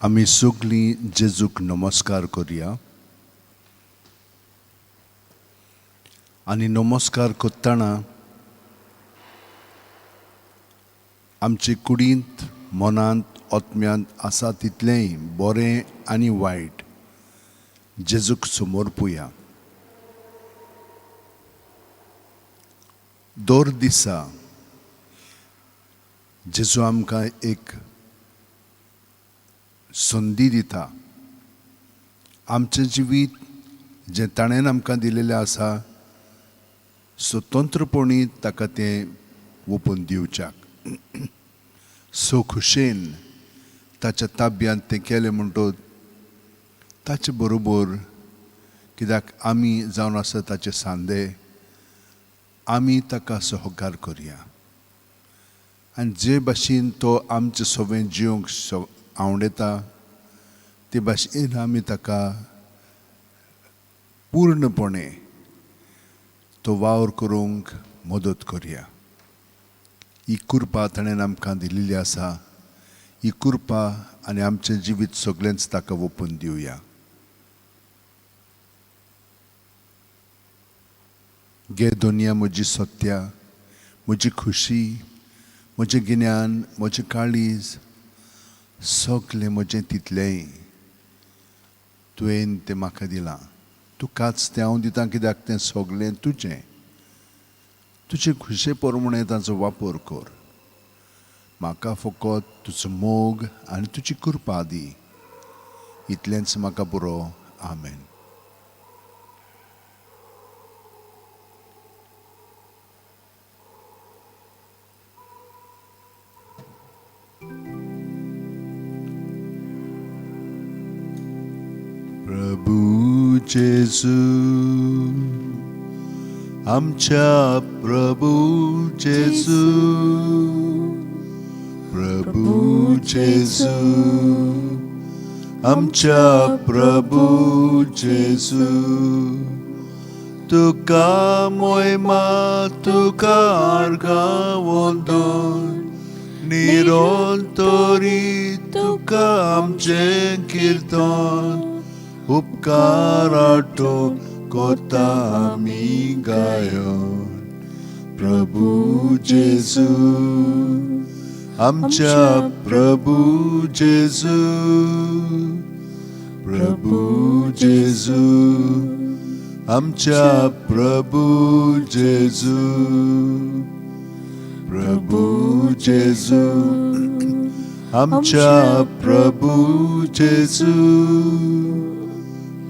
आमी सगळीं जेजूक नमस्कार करुया आनी नमस्कार करतना आमचे कुडींत मनांत आत्म्यांत आसा तितलेंय बरें आनी वायट जेजूक समोर पळोवया. दर दिसा जेजू आमकां एक संदी दिता. आमचें जिवीत जें ताणें आमकां दिलेलें आसा स्वतंत्रपणी ताका तें ओपून दिवच्याक. खुशेन ताच्या ताब्यांत तें केलें म्हणटच ताचे बरोबर कित्याक आमी जावन आसा ताचे सांदे आमी ताका सहकार करुया आनी जे भाशेन तो आमचें सगळें जिवंक आवडटा ते भाशेन आमी ताका पूर्णपणे तो वावर करूंक मदत करुया. ही कृपा ताणें आमकां दिल्ली आसा. ही कृपा आनी आमचें जिवीत सगळेंच ताका ओपून दिवया. गे दुनिया म्हजी सत्या, म्हजी खुशी, म्हजें गिन्यान, म्हजें काळीज सगळें म्हजें तितलेंय तुवें तें म्हाका दिलां. तुकाच तें हांव दितां कित्याक तें सगळें तुजें. तुजे खुशे प्रमाणे ताचो वापर कर. म्हाका फकत तुजो मोग आनी तुजी कृपा दी. इतलेंच म्हाका पुरो. आमेन. प्रभू जेजू, आमच्या प्रभू जेजू, प्रभू जेजू, आमच्या प्रभू जेजू, तुका मोहिमा, तुका आर्गां वंदन, निरंतरी तुका आमचें किर्तन, उपकाराटो कोता आमी गायन. प्रभू जेजू, आमच्या प्रभू जेजू, प्रभू जेजू, आमच्या प्रभू जेजू, प्रभू जेजू, आमच्या प्रभू जेजू,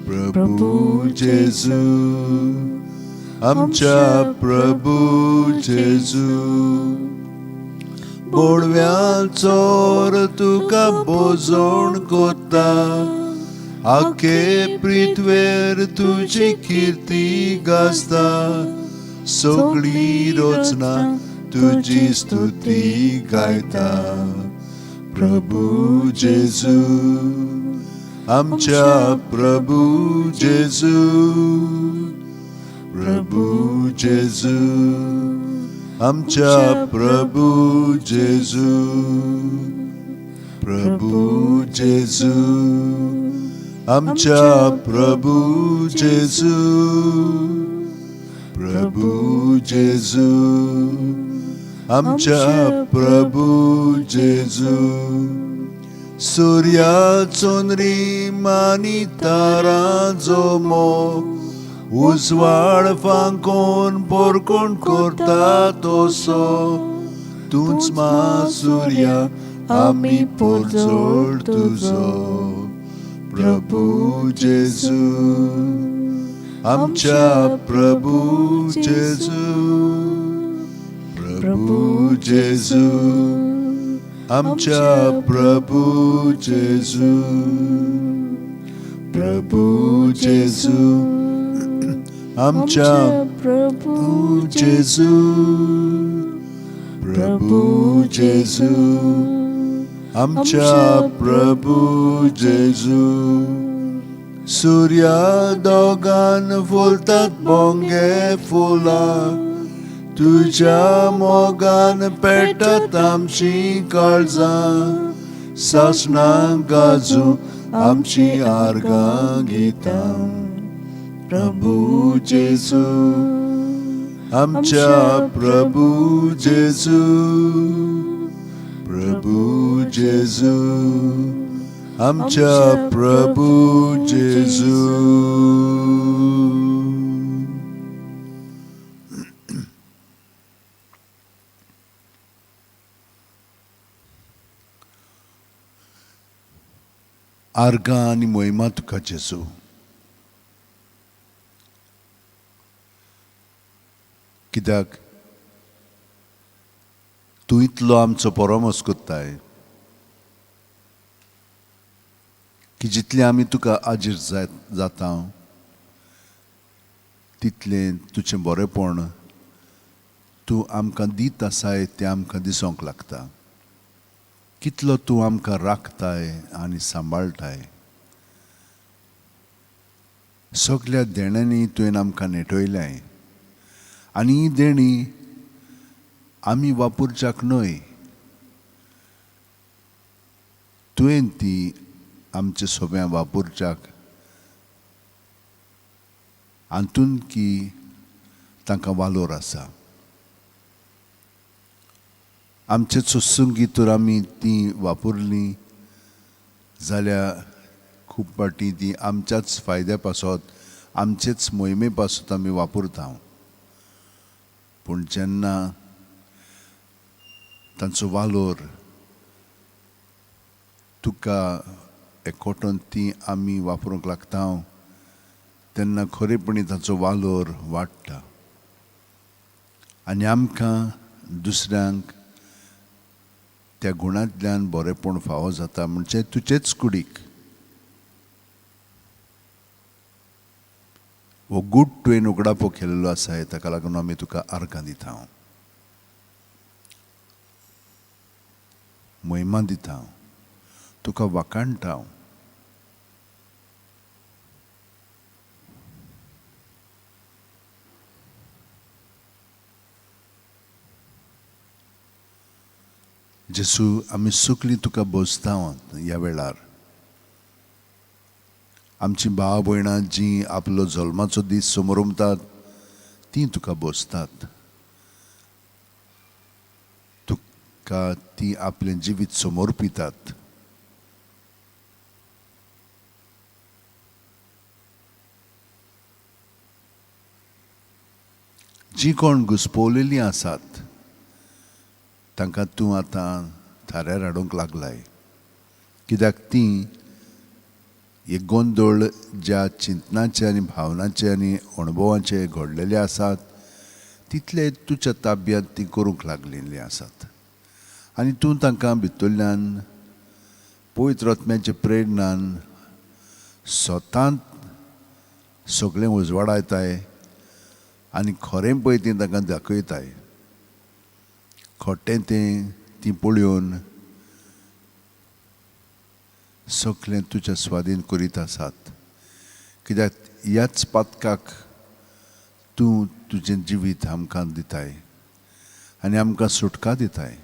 प्रभू जेजू, आमच्या प्रभू जेजू. बोडव्याचो तुका बोजोण कोता, आखे पृथ्वेर तुजी किर्ती गाजता, सगळी रोजना तुजी स्तुती गायता. प्रभू जेजू, आमच्या प्रभू जेजू, प्रभू जेजू, आमच्या प्रभू जेजू, प्रभू जेजू, आमच्या प्रभू जेजू, प्रभू जेजू, आमच्या प्रभू जेजू. सूर्या चोनरी मानी तारांचो मोग, उजवाड फांकोन पोरकोण करता तसो, तूंच मा सूर्या आमी पोरजोड तुजो. प्रभू जेजू, आमच्या प्रभू जेजू, प्रभू जेजू, आमच्या प्रभू जेजू, प्रभू जेजू, आमच्या प्रभू जेजू, प्रभू जेजू, आमच्या प्रभू जेजू. सूर्या दोगान फुलतात बोंगे फुलां, तुझ्या मोगान पेटत आमची काळजां, सासणांक गाजू आमची आर्गां गितां. प्रभू जेजू, आमच्या प्रभू जेजू, प्रभू जेजू, आमच्या प्रभू जेजू. आर्गां आनी मोहिमा तुका जेजू. कित्याक तूं इतलो आमचो परमोस कोत्ताय की जितले आमी तुका आजीर जाता तितलें तुजें बरेंपण तूं आमकां दीत आसाय तें आमकां दिसोंक लागता. कितलो तूं आमकां राखताय आनी सांबाळटाय. सगळ्या देण्यांनी तुवें आमकां नेटयल्याय आनी ही देणी आमी वापरच्याक न्हय, तुवें ती आमच्या सोब्या वापरच्याक हातून की तांकां वालोर आसा. आमचे सत्संगी तर आमी ती वापरलीं जाल्यार खूब फावटी ती आमच्याच फायद्या पासत, आमचेच मोहिमे पासत आमी वापरता. पूण जेन्ना तांचो वालोर तुका एकवटून ती आमी वापरूंक लागता तेन्ना खरेपणी ताचो वालोर वाडटा आनी आमकां दुसऱ्यांक त्या गुणांतल्यान बरेंपण फावो जाता. म्हणजे तुजेच कुडीक हो गूट तुवें उगडापो केल्लो आसा, ताका लागून आमी तुका आर्गां दिता, मोहिमा दिता, तुका वाखाणटा. जेसू, आमी सुकलीं तुका बोजता ह्या वेळार. आमची भाव भयणां जीं आपलो जल्माचो दीस समोर उमतात तीं तुका बोजतात. तुका ती आपलें जिवीत समोर पितात. जीं कोण घुस्पोवलेलीं आसात तांकां तूं आतां थाऱ्यार हाडूंक लागलाय. कित्याक तीं हे गोंदळ ज्या चिंतनाचे आनी भावनाचे आनी अणभवाचे घडलेले आसात तितले तुज्या ताब्यांत ती करूंक लागलेलीं आसात. आनी तूं तांकां भितरल्यान पवित्र आत्म्याचे प्रेरणान स्वतांत सगळें उजवाडायताय आनी खरें पळय तें तांकां दाखयताय. खोटें तें ती पळयोवन सगळें तुज्या स्वाधीन करीत आसात. कित्याक ह्याच पातकाक तूं तुजें जिवीत आमकां दिताय आनी आमकां सुटका दिताय.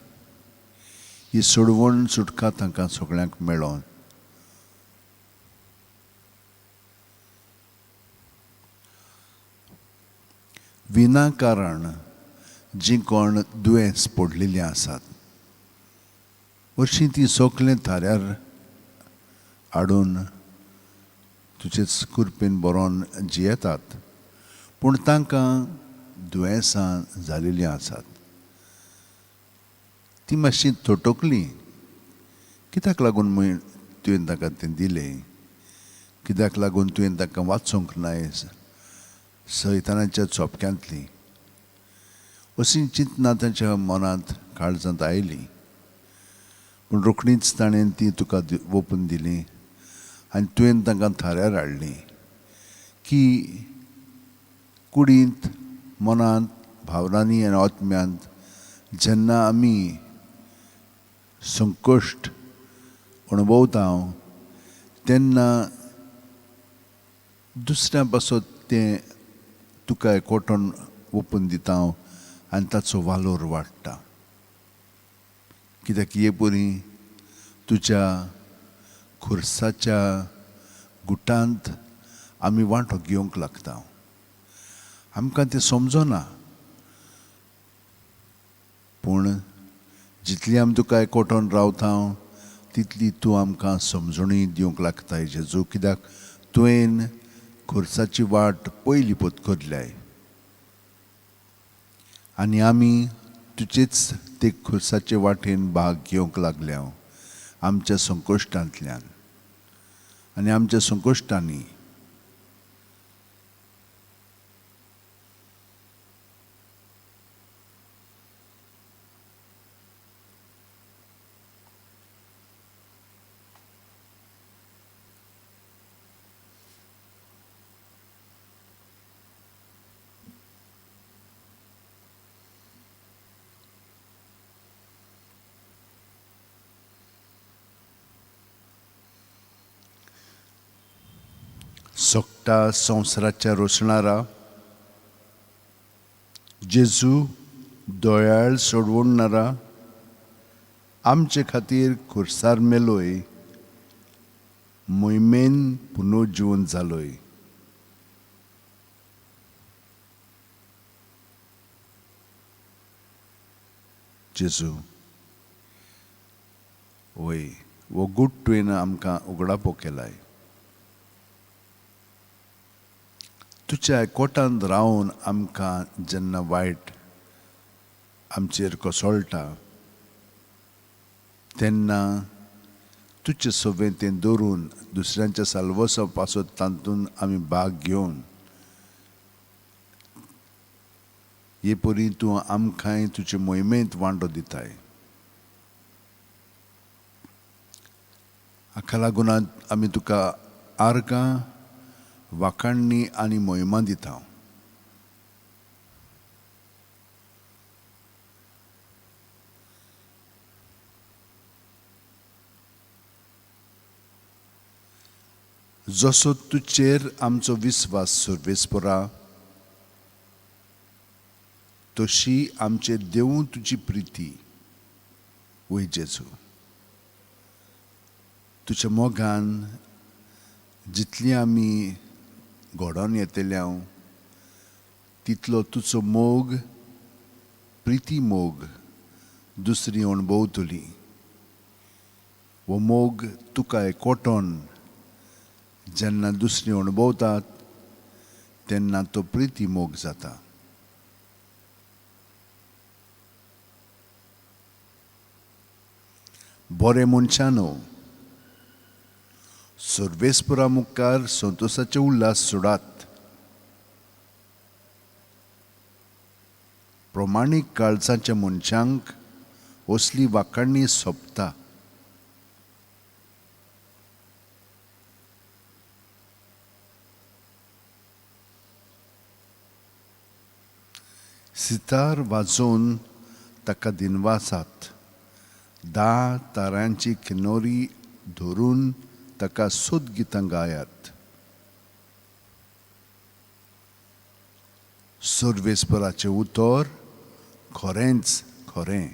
ही सोडवण सुटका तांकां सगळ्यांक मेळोन विनाकारण जीं कोण दुयेंस पडलेलीं आसात हरशीं तीं सगळें थाऱ्यार हाडून तुजेच कृपेन बरोवन जियेतात. पूण तांकां दुयेंसां जालेलीं आसात तीं मातशीं थोटोकलीं. कित्याक लागून तुवें तांकां तें दिलें? कित्याक लागून तुवें तांकां वाचोवंक नाय सैतानाच्या चोपक्यांतलीं? अशीं चिंतना तांच्या मनांत काळजांत आयलीं. पूण रोखडींच ताणें ती तुका ओपून दिलीं आनी तुवें तांकां थाऱ्यार हाडलीं की कुडींत, मनांत, भावनांनी आनी आत्म्यांत जेन्ना आमी संकश्ट अणभवता तेन्ना दुसऱ्यां पासत तें तुका एकवटून ओपून दिता आनी ताचो वालोर वाडटा. कित्याक हे परी तुज्या खुर्साच्या गुटांत आमी वांटो घेवंक लागता. आमकां तें समजना, पूण जितली आमी तुका एकवटून रावता तितली तूं आमकां समजणी दिवंक लागता जेजू, कित्याक तुवें खुर्साची वाट पयली पत्करल्याय आनी आमी तुजेच ते खुर्साचे वाटेन भाग घेवंक लागल्या आमच्या संकोश्टांतल्यान आनी आमच्या संकोश्टांनी सोकता संवसाराच्या रोसणारा जेजू दोयाळ सोडवणारा आमचे खातीर खुर्सार मेलोय, मोहिमेन पुनर्जीवन जालोय. जेजू वय वो गूट तुवें आमकां उगडापो केलाय. तुज्या एकवटांत रावन आमकां जेन्ना वायट आमचेर कोसळटा तेन्ना तुजे सोबेतें दवरून दुसऱ्यांच्या साल्वसा पासत तातूंत आमी भाग घेवन हे परी तूं आमकांय तुजे मोहिमेंत वांटो दिताय. हाका लागून आमी तुका आर्गां, वाखाणणी आनी मोहिमां दिता. जसो तुजेर आमचो विस्वास सर्वेस्परा, तशी आमचेर देवूं तुजी प्रिती. वय जेजू, तुज्या मोगान जितली आमी घडोवन येतल्या तितलो तुजो मोग, प्रिती मोग दुसरी अणभवतली. वो मोग तुका एकवटोन जेन्ना दुसरी अणभवतात तेन्ना तो प्रिती मोग जाता. बरे मनशानो, सर्वेस्परा मुखार संतोशाचे उल्हास सोडात. प्रमाणीक काळजाच्या मनशांक असली वाखाणणी सोबता. सितार वाजोवन ताका दिनवासात, 10 तारांची किन्नोरी धरून ताका सोद गितां गायात. सर्वेस्पराचें उतर खरेंच खरें.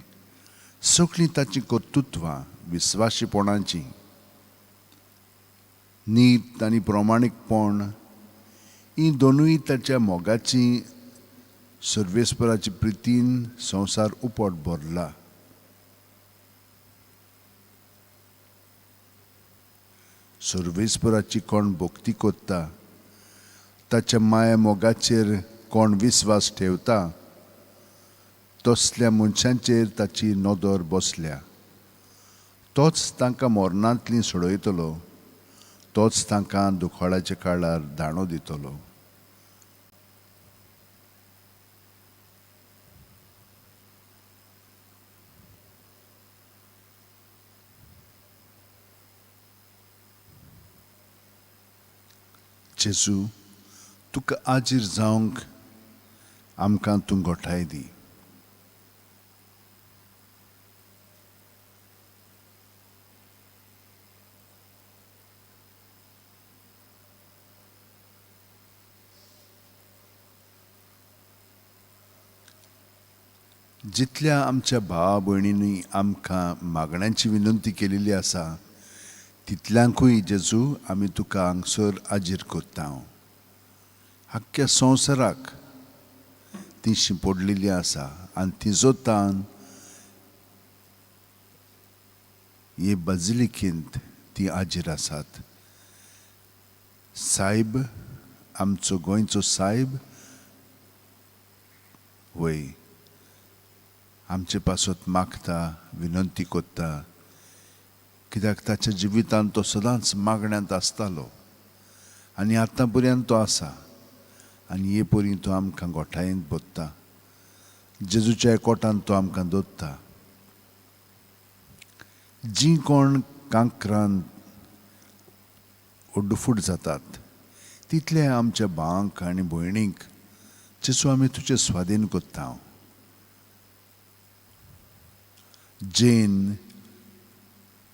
सगळीं ताची कर्तुत्वां विस्वाशीपणाची, नीत आनी प्रमाणीकपण ही दोनूय ताच्या मोगाची सर्वेस्पराची प्रितीन संवसार उपट भरला. सर्वेस्पराची कोण भक्ती करता, ताच्या माया मोगाचेर कोण विस्वास ठेवता, तसल्या मनशांचेर ताची नदर बसल्या. तोच तांकां मरणांतलीं सोडयतलो, तोच तांकां दुखाळाच्या काळार दाणो दितलो. जेजू, तुका आजीर जावंक आमकां तूं घोटाय दी. जितल्या आमच्या भावा भयणींनी आमकां मागण्यांची विनंती केलेली आसा तितल्यांकूय जेजू आमी तुका हांगसर आजीर कोत्ता. आख्ख्या संवसाराक ती शिंपडलेली आसा आनी तिजो तान हे बाजिलिकेंत ती आजीर आसात. सायब, आमचो गोंयचो सायब वय आमचे पासत मागता, विनंती कोत्ता, कित्याक ताच्या जिवितांत तो सदांच मागण्यांत आसतालो आनी आतां पर्यंत तो आसा आनी हे परी तो आमकां गोठायेंत बोत्ता. जेजूच्या एकवटान तो आमकां दोत्ता. जीं कोण कांकरांत ओड्डफूट जातात तितले आमच्या भावांक आनी भयणींक जेजू आमी तुजे स्वाधीन कोत्ता. जेन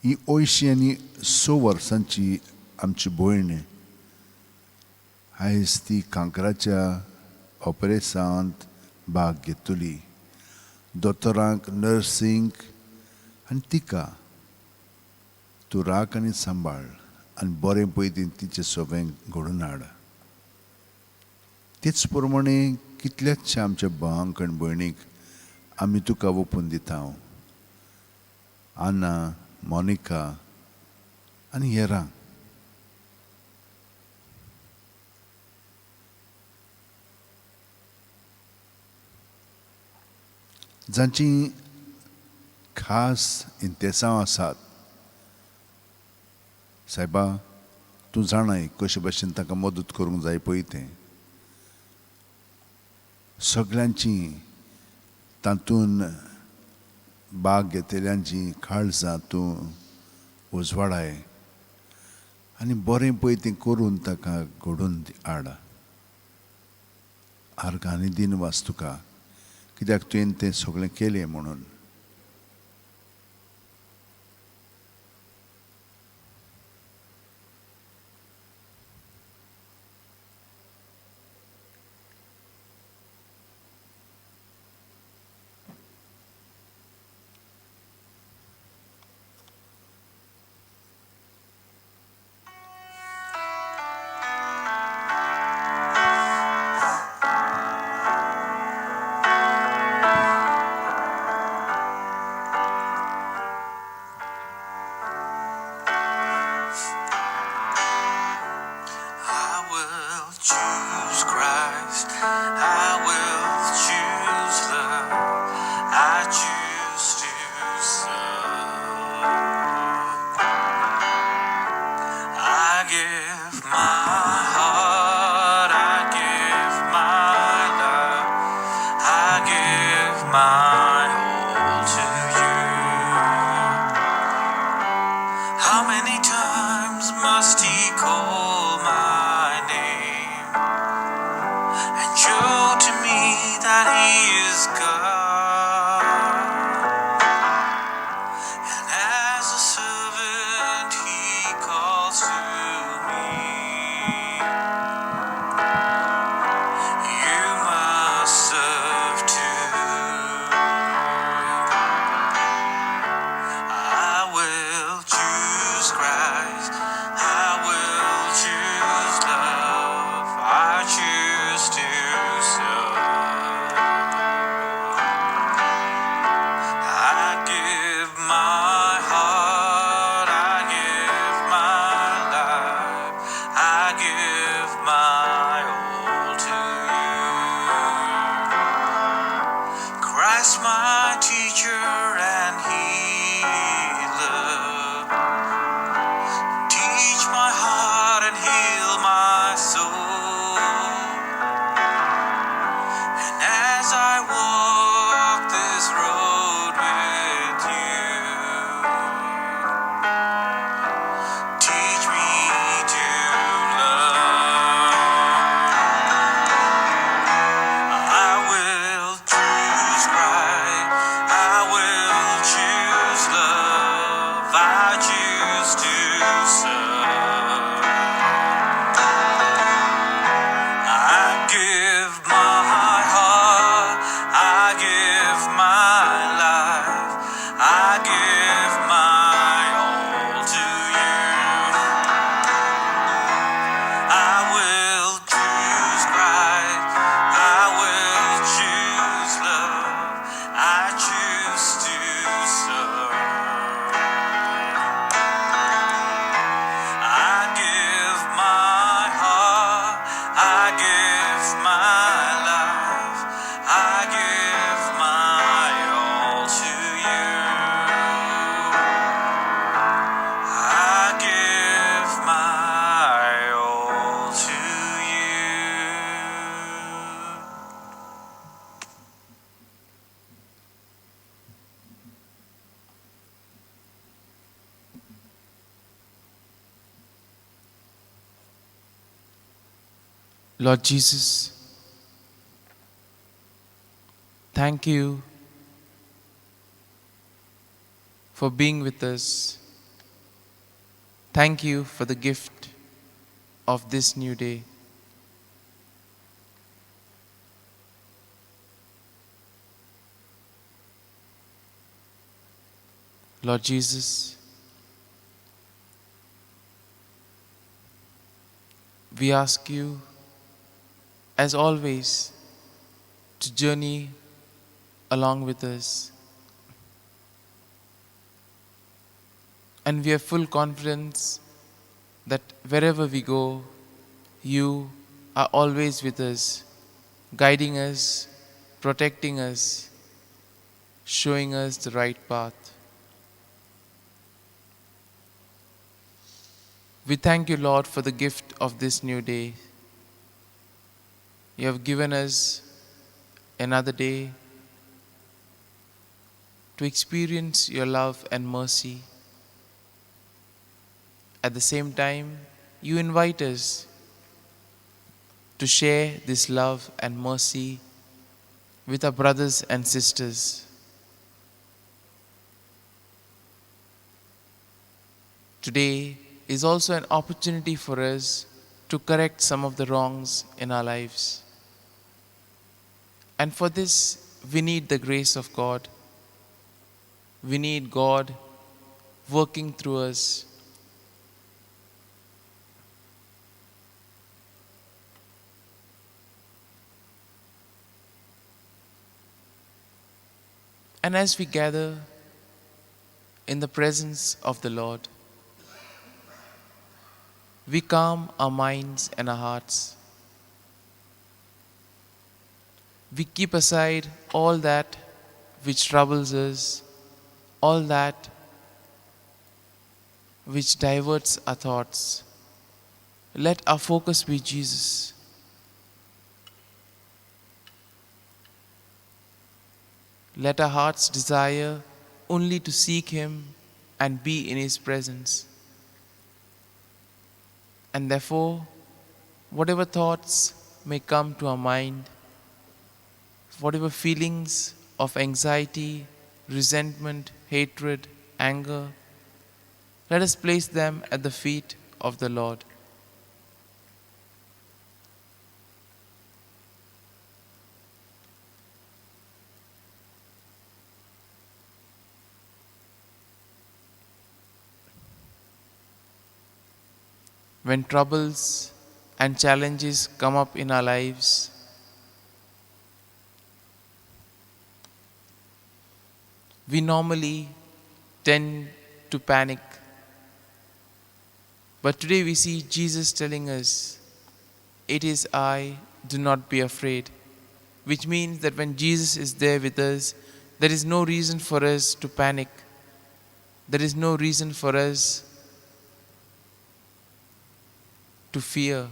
ही 86 वर्सांची आमची भयण आयज ती कांकराच्या ऑपरेसांत भाग घेतली. दोतोरांक, नर्सींक आनी तिका तूं राख आनी सांबाळ आनी बरें पयतीन तिचें सोबें घडोवन हाड. तेच प्रमाणे कितल्याशा आमच्या भावांक आनी भयणीक आमी तुका ओपून दिता. आना, मोनिका आनी हेरांक. जांची खास इंतेसांव आसात. सायबा, तूं जाणाय कशे भाशेन ताका मदत करूंक जाय पळय तें. सगळ्यांची तातूंत भाग घेतलेल्यांची काळजां तूं उजवाडाय आनी बरें पळय तें करून ताका घडोवन हाड. आर्गांनी दिनवास तुका, कित्याक तुवें तें सगळें केलें म्हणून. give my all to you. I will choose Christ. I will choose love. I choose to serve. I give my heart. I give my life. I give my all to you. I give my all to you. Lord Jesus, thank you for being with us. Thank you for the gift of this new day. Lord Jesus, we ask you, as always, to journey along with us. And we have full confidence that wherever we go, you are always with us, guiding us, protecting us, showing us the right path. We thank you, Lord, for the gift of this new day. You have given us another day to experience your love and mercy. At the same time, you invite us to share this love and mercy with our brothers and sisters. Today is also an opportunity for us to correct some of the wrongs in our lives. And for this, we need the grace of God. We need God working through us. And as we gather in the presence of the Lord, we calm our minds and our hearts. We keep aside all that which troubles us, all that which diverts our thoughts. Let our focus be Jesus. Let our hearts desire only to seek Him and be in His presence. And therefore, whatever thoughts may come to our mind, whatever feelings of anxiety, resentment, hatred, anger, let us place them at the feet of the Lord. When troubles and challenges come up in our lives, we normally tend to panic. But today we see Jesus telling us, "It is I, do not be afraid." Which means that when Jesus is there with us, there is no reason for us to panic. There is no reason for us to fear,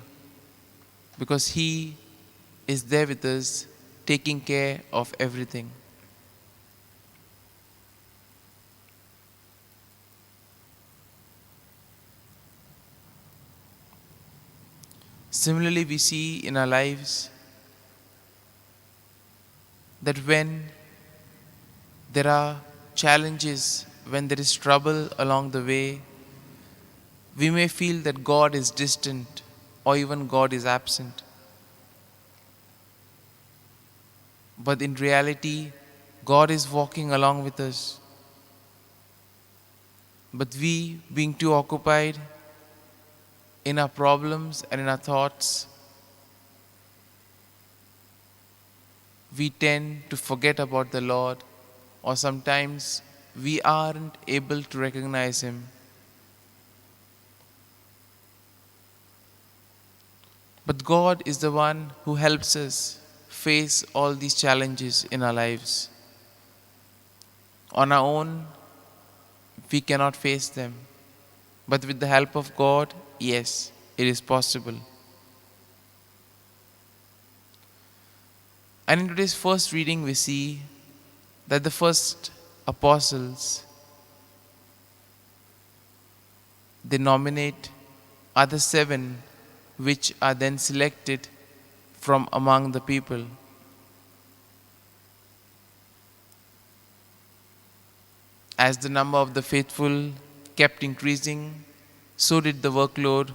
because He is there with us, taking care of everything. Similarly, we see in our lives that when there are challenges, when there is trouble along the way, we may feel that God is distant or even God is absent. But in reality, God is walking along with us. But we, being too occupied in our problems and in our thoughts, we tend to forget about the Lord, or sometimes we aren't able to recognize Him. But God is the one who helps us face all these challenges in our lives. On our own, we cannot face them. But with the help of God, yes, it is possible. And in today's first reading, we see that the first apostles, they nominate other 7, which are then selected from among the people. As the number of the faithful kept increasing, so did the workload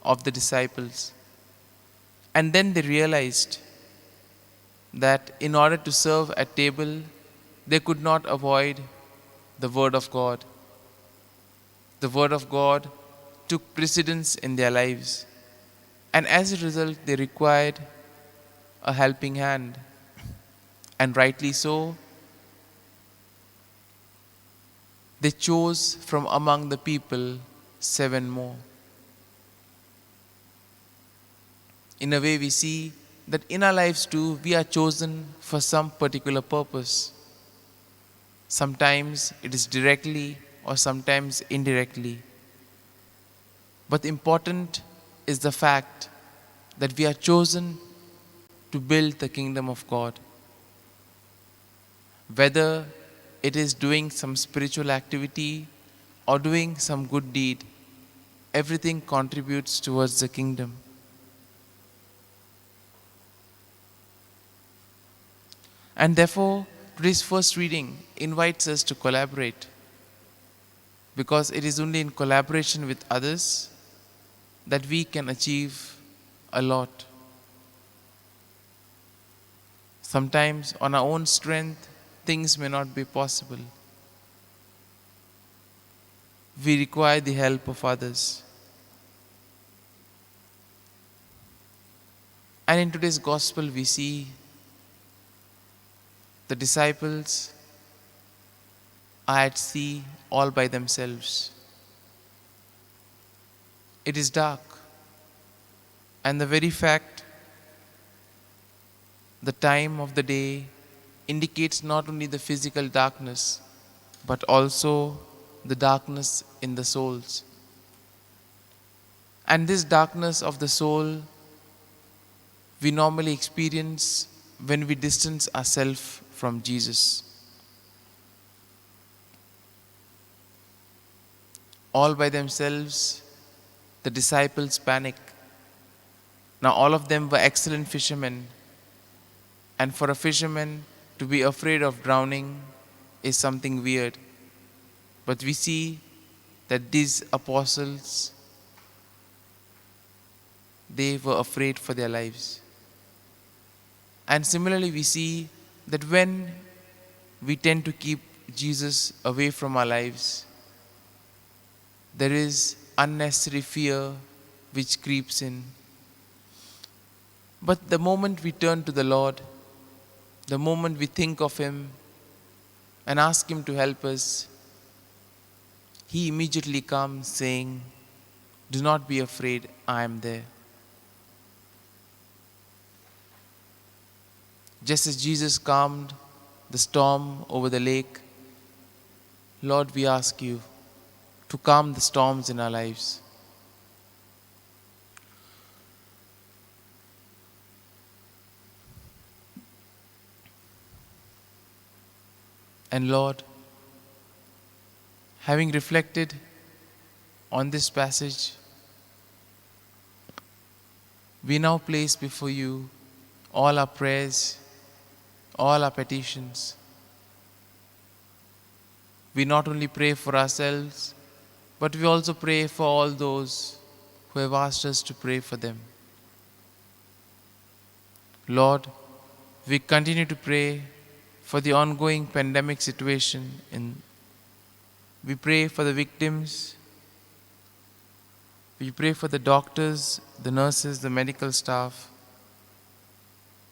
of the disciples. And then they realized that in order to serve at table, they could not avoid the Word of God. The Word of God took precedence in their lives. And as a result, they required a helping hand. And rightly so, they chose from among the people 7 more. In a way, we see that in our lives too, we are chosen for some particular purpose. Sometimes it is directly or sometimes indirectly. But important is the fact that we are chosen to build the kingdom of God. Whether it is doing some spiritual activity or doing some good deed, everything contributes towards the kingdom. And therefore, today's first reading invites us to collaborate, because it is only in collaboration with others that we can achieve a lot. Sometimes on our own strength, things may not be possible. We require the help of others. And in today's gospel, we see the disciples are at sea all by themselves. It is dark, and the very fact, the time of the day, indicates not only the physical darkness, but also the darkness in the souls. And this darkness of the soul, we normally experience when we distance ourselves from Jesus. All by themselves, the disciples panic. Now, all of them were excellent fishermen, and for a fisherman to be afraid of drowning is something weird. But we see that these apostles, they were afraid for their lives. And similarly, we see that when we tend to keep Jesus away from our lives, there is unnecessary fear which creeps in. But the moment we turn to the Lord, the moment we think of Him and ask Him to help us, He immediately comes saying, "Do not be afraid, I am there." Just as Jesus calmed the storm over the lake, Lord, we ask You to calm the storms in our lives. And Lord, having reflected on this passage, we now place before You all our prayers, all our petitions. We not only pray for ourselves, but we also pray for all those who have asked us to pray for them. Lord, we continue to pray for the ongoing pandemic situation We pray for the victims. We pray for the doctors, the nurses, the medical staff,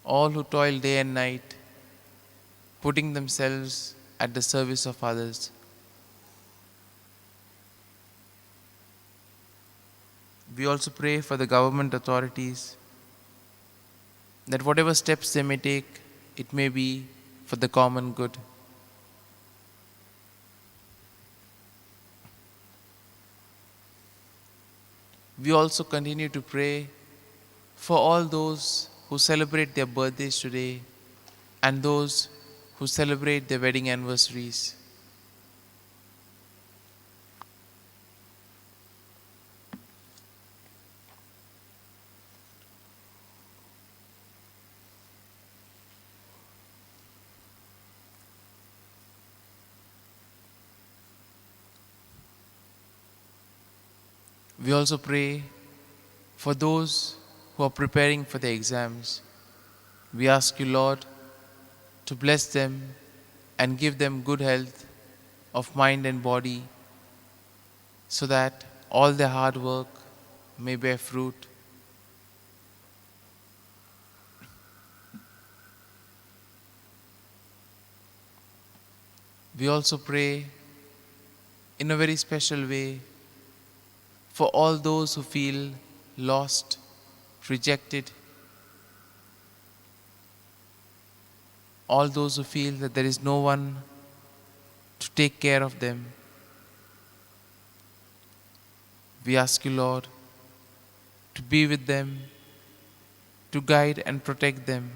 all who toil day and night, putting themselves at the service of others. We also pray for the government authorities that whatever steps they may take, it may be for the common good. We also continue to pray for all those who celebrate their birthdays today and those who celebrate their wedding anniversaries. We also pray for those who are preparing for the exams. We ask you, Lord, to bless them and give them good health of mind and body so that all their hard work may bear fruit. We also pray in a very special way for all those who feel lost, rejected, all those who feel that there is no one to take care of them. We ask you, Lord, to be with them, to guide and protect them.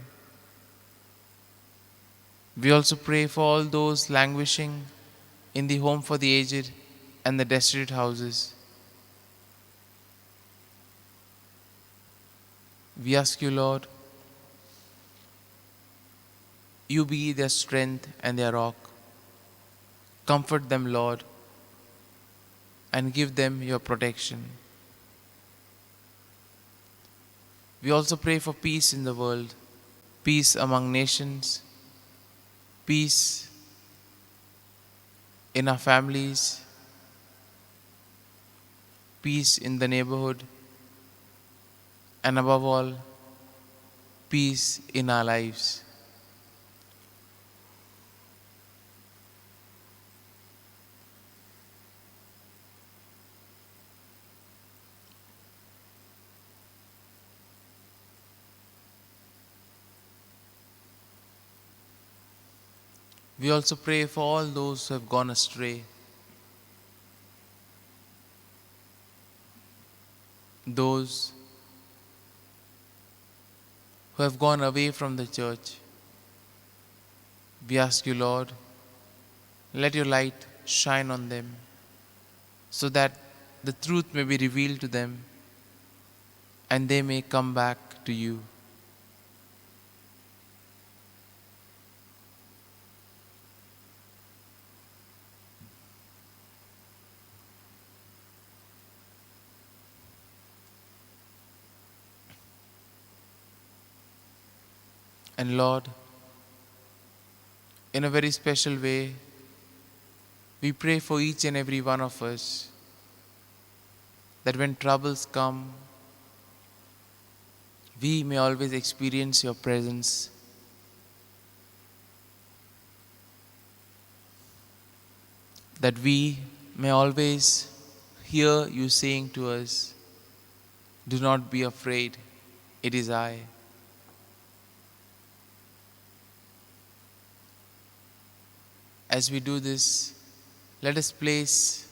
We also pray for all those languishing in the home for the aged and the destitute houses. We ask you, Lord, you be their strength and their rock. Comfort them, Lord, and give them your protection. We also pray for peace in the world, peace among nations, peace in our families, peace in the neighborhood, and above all, peace in our lives. We also pray for all those who have gone astray, those who have gone away from the church. We ask you, Lord, let your light shine on them so that the truth may be revealed to them and they may come back to you. And Lord, in a very special way, we pray for each and every one of us that when troubles come, we may always experience your presence. That we may always hear you saying to us, "Do not be afraid, it is I." As we do this, let us place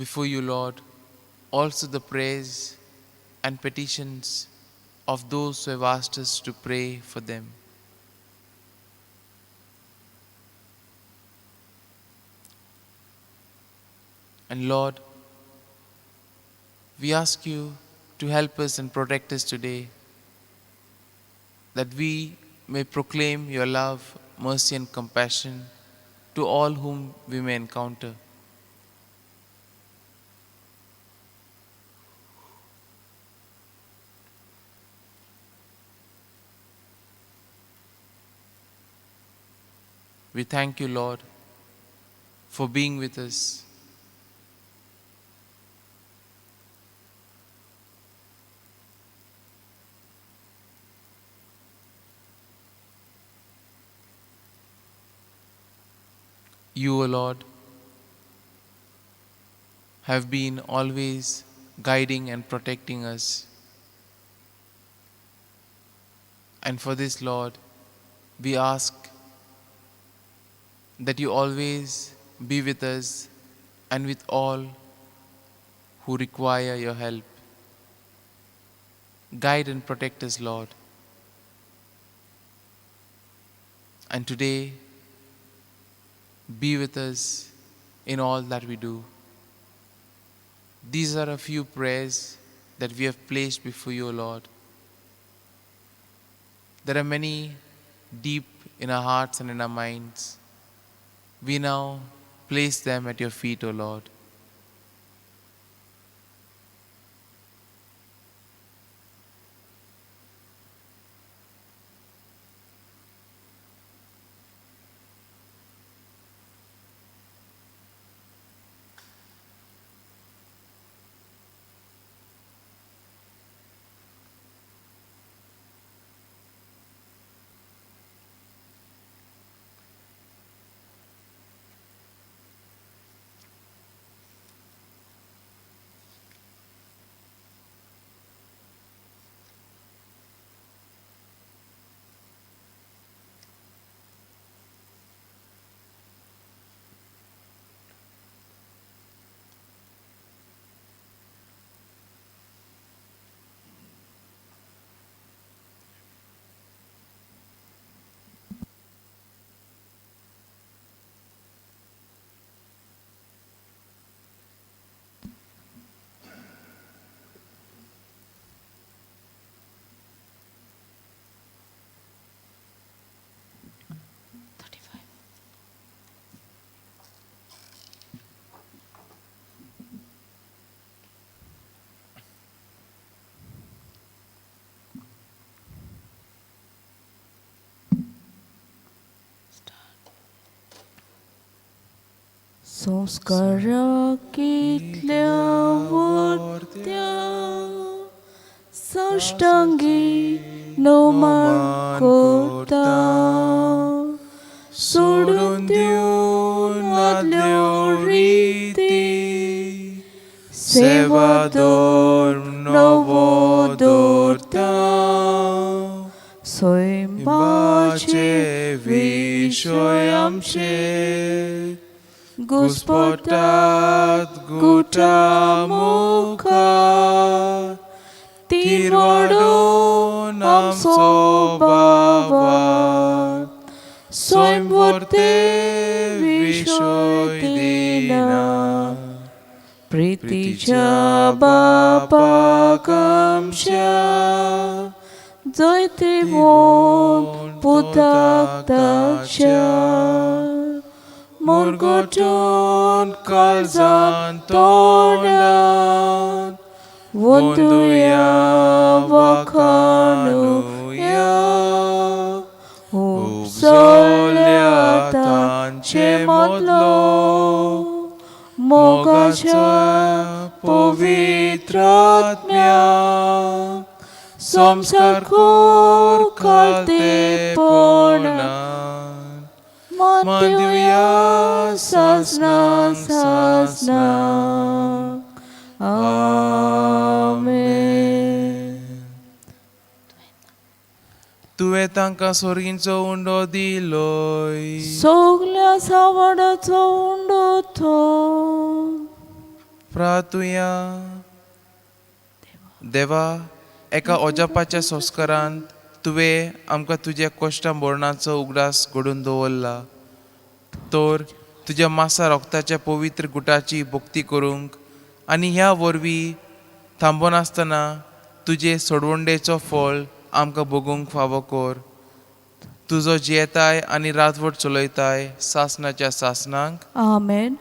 before you, Lord, also the prayers and petitions of those who have asked us to pray for them. And Lord, we ask you to help us and protect us today, that we may proclaim your love, mercy and compassion to all whom we may encounter. We thank you, Lord, for being with us. You, O Lord, have been always guiding and protecting us. And for this, Lord, we ask that you always be with us and with all who require your help. Guide and protect us, Lord. And today, be with us in all that we do. These are a few prayers that we have placed before you, O Lord. There are many deep in our hearts and in our minds. We now place them at your feet, O Lord. संस्कारा कितल्या वरत्या साष्टांगी नोमान कोता सोडून दिवन आदल्यो रीती सेवादोर नवो दोरता स्वयंपाचे विषय आमचे Gospodat guta muka Tirwadon amso babat Soimvorte vishoy dina Priticha bapa kamsha Zoitivon putak taksha Morgoton kalzan tornan Wonduya vakanuya Upsolya tanche modlo Mogacha povitratmya Samskar kor kalte pornan Mandivya sasna sasna Amen. Tuve tanka sorgincho undo diloy. Soglia savadacho undo to. Pratuya. Deva, एका ओजापाच्या संस्कारांत तुवें आमकां तुज्या कश्टां बोरणाचो उगडास घडोवन दवरला तर तुज्या मासा रोगताच्या पवित्र गुटाची भक्ती करूंक आनी ह्या वरवीं थांबोन आसतना तुजे सोडवंडेचो फळ आमकां भोगूंक फावो कर तुजो जियेताय आनी रातवट चलयताय सासनाच्या सासनांक Amen.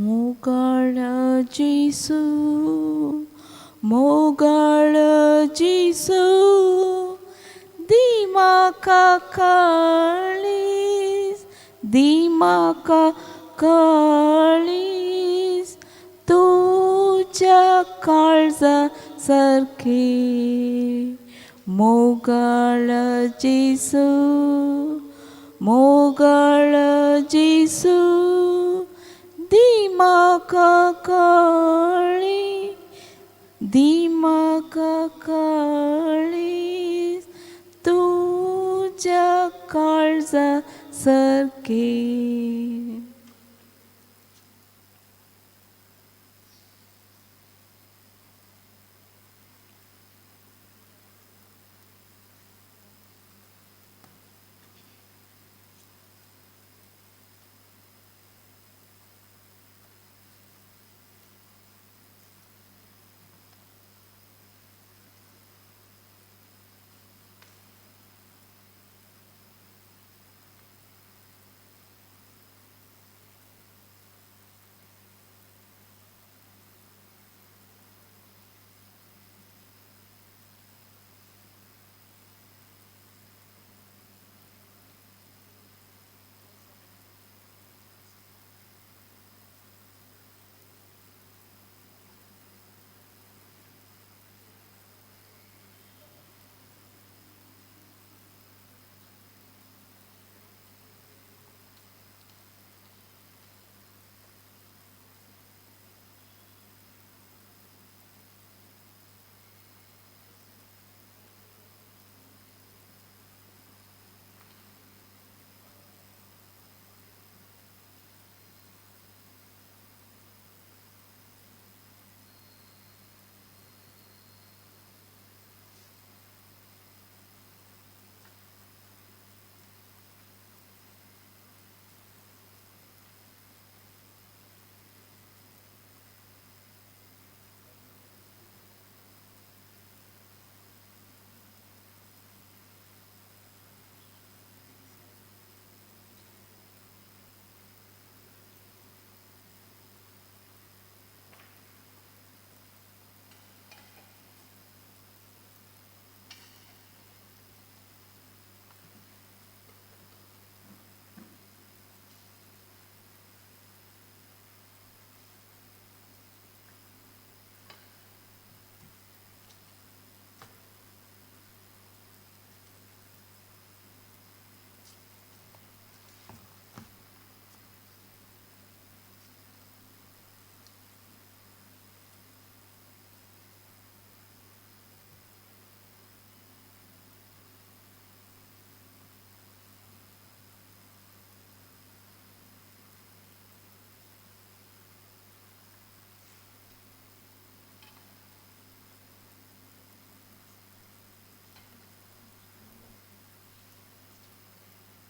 मोगाळ जिसू, मोगाळ जिसू, दिमाका काळीस, दिमाका काळीस, तुझ्या काळजा सारखे. मोगाळ जिसू, मोगाळ जिसू, दिमाका काळी, दिमाका काळीस, तुझ्या काळजा सारखे.